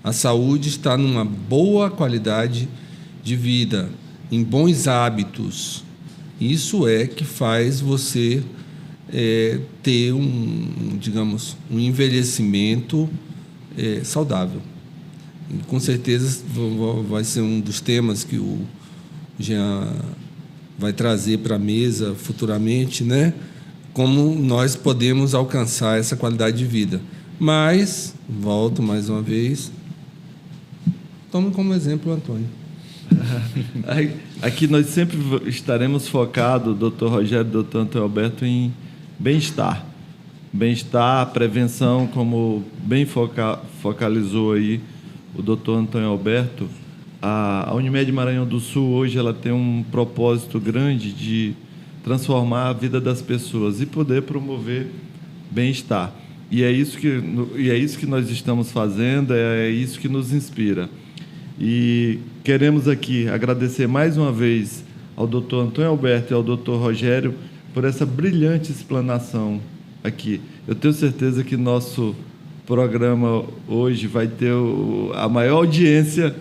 A saúde está numa boa qualidade de vida, em bons hábitos. Isso é que faz você ter digamos, um envelhecimento saudável. E, com certeza vai ser um dos temas que o Jean vai trazer para a mesa futuramente, né? Como nós podemos alcançar essa qualidade de vida. Mas, volto mais uma vez, tome como exemplo o Antônio. Aqui nós sempre estaremos focados, Dr. Rogério e Dr. Antônio Alberto, em bem-estar. Bem-estar, prevenção, como bem focalizou aí o Dr. Antônio Alberto. A Unimed Maranhão do Sul, hoje, ela tem um propósito grande de transformar a vida das pessoas e poder promover bem-estar. E é isso que nós estamos fazendo, é isso que nos inspira. E queremos aqui agradecer mais uma vez ao Dr. Antônio Alberto e ao Dr. Rogério por essa brilhante explanação aqui. Eu tenho certeza que nosso programa hoje vai ter a maior audiência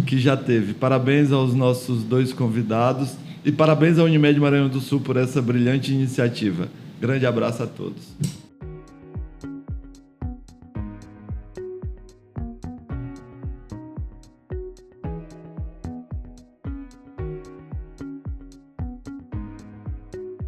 que já teve. Parabéns aos nossos dois convidados e parabéns à Unimed Maranhão do Sul por essa brilhante iniciativa. Grande abraço a todos.